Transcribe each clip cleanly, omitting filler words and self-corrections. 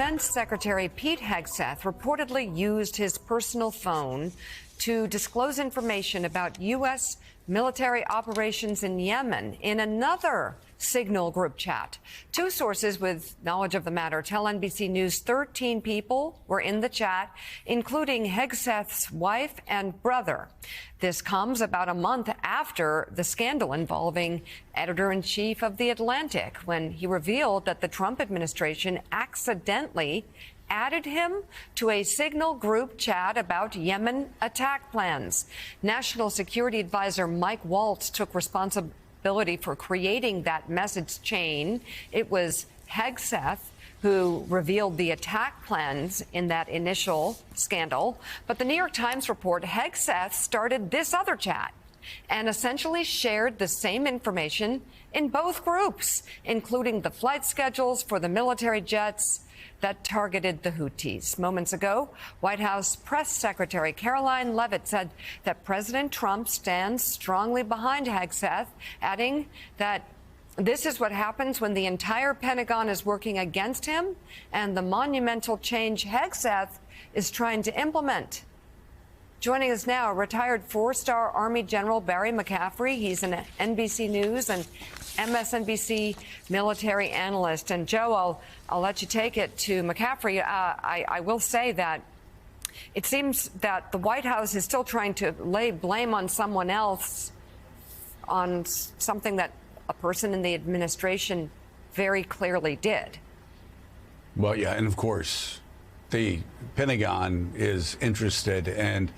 Defense Secretary Pete Hegseth reportedly used his personal phone to disclose information about U.S. military operations in Yemen in another Signal group chat. Two sources with knowledge of the matter tell NBC News 13 people were in the chat, including Hegseth's wife and brother. This comes about a month after the scandal involving editor-in-chief of The Atlantic, when he revealed that the Trump administration accidentally added him to a Signal group chat about Yemen attack plans. National Security Advisor Mike Waltz took responsibility for creating that message chain. It was Hegseth who revealed the attack plans in that initial scandal. But the New York Times report Hegseth started this other chat and essentially shared the same information in both groups, including the flight schedules for the military jets that targeted the Houthis. Moments ago, White House Press Secretary Caroline Leavitt said that President Trump stands strongly behind Hegseth, adding that this is what happens when the entire Pentagon is working against him and the monumental change Hegseth is trying to implement. Joining us now, retired four-star Army General Barry McCaffrey. He's an NBC News and MSNBC military analyst. And Joe, I'll let you take it to McCaffrey. I will say that it seems that the White House is still trying to lay blame on someone else on something that a person in the administration very clearly did. Well, yeah, and of course, the Pentagon is interested, and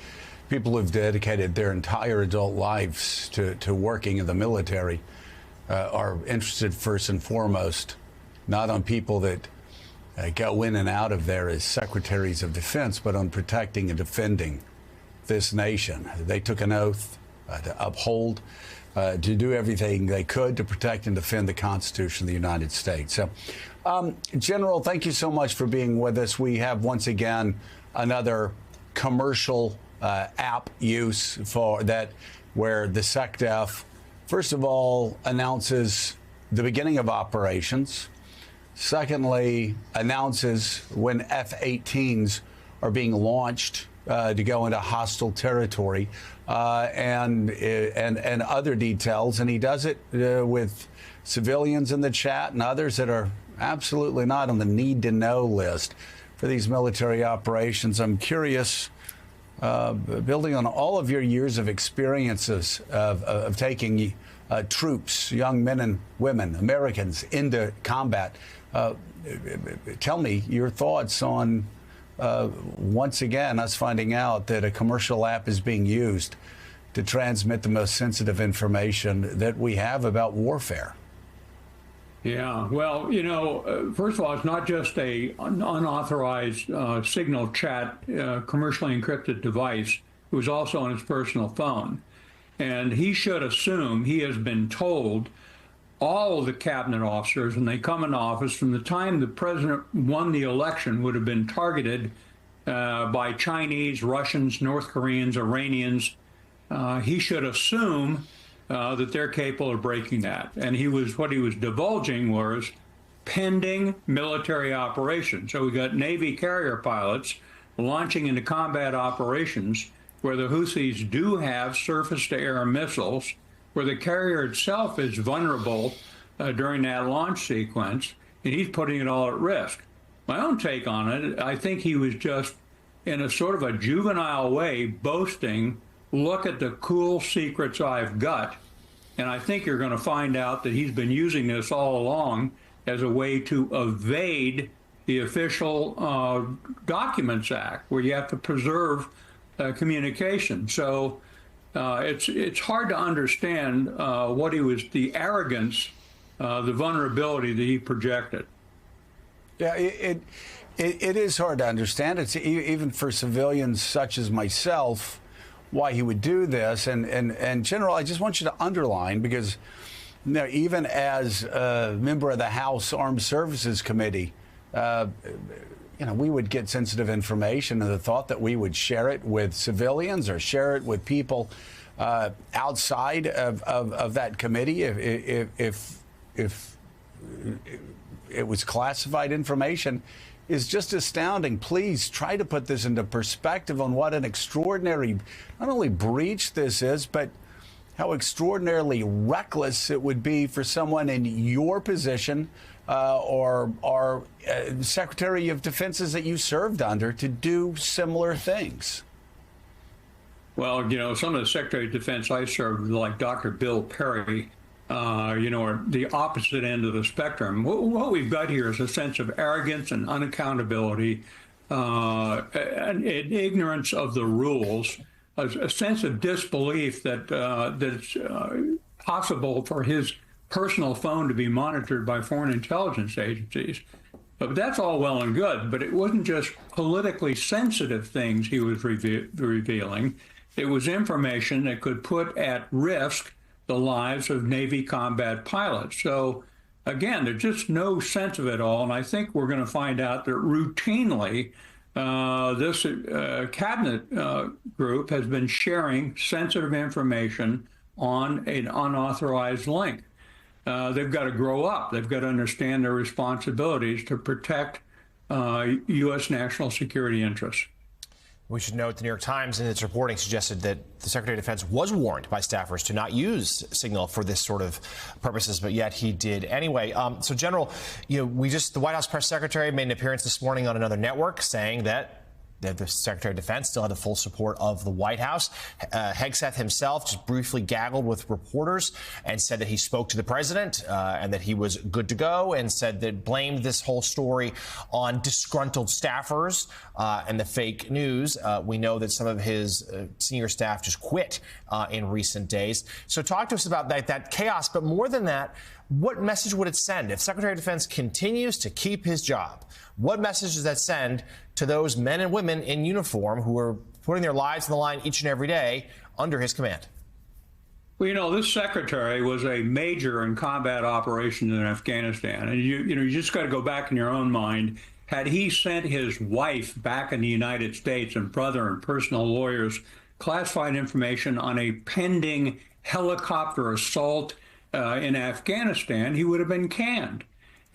people who've dedicated their entire adult lives to working in the military are interested first and foremost, not on people that go in and out of there as secretaries of defense, but on protecting and defending this nation. They took an oath to uphold, to do everything they could to protect and defend the Constitution of the United States. So, General, thank you so much for being with us. We have once again another commercial app use for that, where the SecDef, first of all, announces the beginning of operations. Secondly, announces when F-18s are being launched to go into hostile territory, and other details. And he does it with civilians in the chat and others that are absolutely not on the need-to-know list for these military operations. I'm curious, building on all of your years of experiences of taking troops, young men and women, Americans, into combat, tell me your thoughts on, once again, us finding out that a commercial app is being used to transmit the most sensitive information that we have about warfare. Yeah, well, you know, first of all, it's not just an unauthorized Signal chat, commercially encrypted device. It was also on his personal phone. And he should assume, he has been told, all of the cabinet officers, when they come in office, from the time the president won the election, would have been targeted by Chinese, Russians, North Koreans, Iranians. He should assume that they're capable of breaking that. And what he was divulging was pending military operations. So we got Navy carrier pilots launching into combat operations where the Houthis do have surface-to-air missiles, where the carrier itself is vulnerable during that launch sequence, and he's putting it all at risk. My own take on it, I think he was just, in a sort of a juvenile way, boasting, look at the cool secrets I've got. And I think you're going to find out that he's been using this all along as a way to evade the official Documents Act, where you have to preserve communication. So it's hard to understand what he was, the arrogance, the vulnerability that he projected. Yeah, it is hard to understand. It's even for civilians such as myself, why he would do this. And General, I just want you to underline, because you know, even as a member of the House Armed Services Committee, you know, we would get sensitive information, and the thought that we would share it with civilians or share it with people outside of that committee, if it was classified information, is just astounding. Please try to put this into perspective on what an extraordinary, not only breach this is, but how extraordinarily reckless it would be for someone in your position or Secretary of Defenses that you served under to do similar things. Well, some of the Secretary of Defense I served, like Dr. Bill Perry, are the opposite end of the spectrum. What we've got here is a sense of arrogance and unaccountability, and ignorance of the rules, a sense of disbelief that it's possible for his personal phone to be monitored by foreign intelligence agencies. But that's all well and good, but it wasn't just politically sensitive things he was revealing. It was information that could put at risk the lives of Navy combat pilots. So, again, there's just no sense of it all. And I think we're going to find out that routinely this cabinet group has been sharing sensitive information on an unauthorized link. They've got to grow up. They've got to understand their responsibilities to protect U.S. national security interests. We should note the New York Times in its reporting suggested that the Secretary of Defense was warned by staffers to not use Signal for this sort of purposes, but yet he did anyway. So, General, the White House press secretary made an appearance this morning on another network saying that the Secretary of Defense still had the full support of the White House. Hegseth himself just briefly gaggled with reporters and said that he spoke to the president and that he was good to go, and said that blamed this whole story on disgruntled staffers and the fake news. We know that some of his senior staff just quit in recent days. So talk to us about that chaos, but more than that, what message would it send if Secretary of Defense continues to keep his job? What message does that send to those men and women in uniform who are putting their lives on the line each and every day under his command? Well, this secretary was a major in combat operations in Afghanistan. And you just got to go back in your own mind. Had he sent his wife back in the United States and brother and personal lawyers classified information on a pending helicopter assault in Afghanistan, he would have been canned.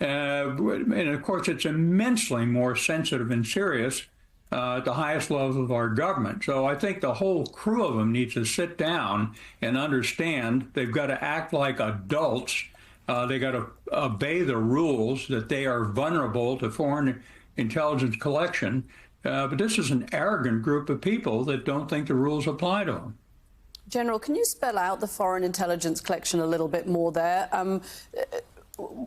And of course, it's immensely more sensitive and serious at the highest levels of our government. So I think the whole crew of them needs to sit down and understand they've got to act like adults. They got to obey the rules, that they are vulnerable to foreign intelligence collection. But this is an arrogant group of people that don't think the rules apply to them. General, can you spell out the foreign intelligence collection a little bit more there?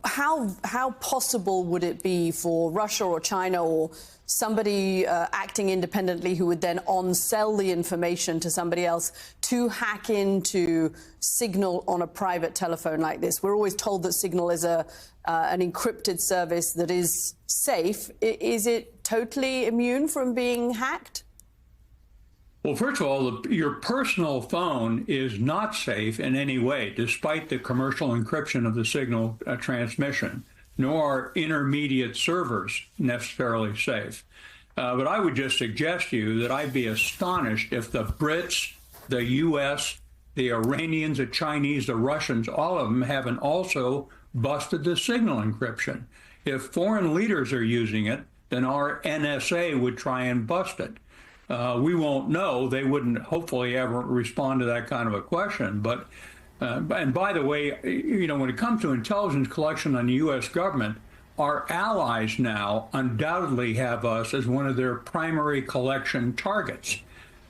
How possible would it be for Russia or China or somebody acting independently who would then on-sell the information to somebody else to hack into Signal on a private telephone like this? We're always told that Signal is an encrypted service that is safe. Is it totally immune from being hacked? Well, first of all, your personal phone is not safe in any way, despite the commercial encryption of the signal transmission, nor are intermediate servers necessarily safe. But I would just suggest to you that I'd be astonished if the Brits, the U.S., the Iranians, the Chinese, the Russians, all of them haven't also busted the signal encryption. If foreign leaders are using it, then our NSA would try and bust it. We won't know. They wouldn't hopefully ever respond to that kind of a question. But and by the way, when it comes to intelligence collection on the U.S. government, our allies now undoubtedly have us as one of their primary collection targets.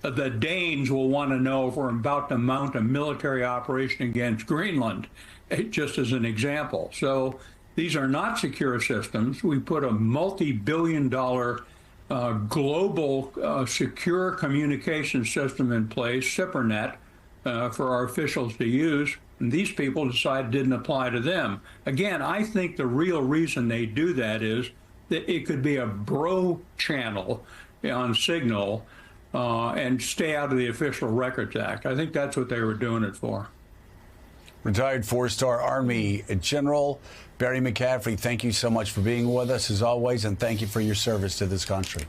The Danes will want to know if we're about to mount a military operation against Greenland, just as an example. So these are not secure systems. We put a multi-billion-dollar global secure communication system in place, SIPRNet, for our officials to use. And these people decided it didn't apply to them. Again, I think the real reason they do that is that it could be a bro channel on Signal and stay out of the Official Records Act. I think that's what they were doing it for. Retired four-star Army General Barry McCaffrey, thank you so much for being with us as always, and thank you for your service to this country.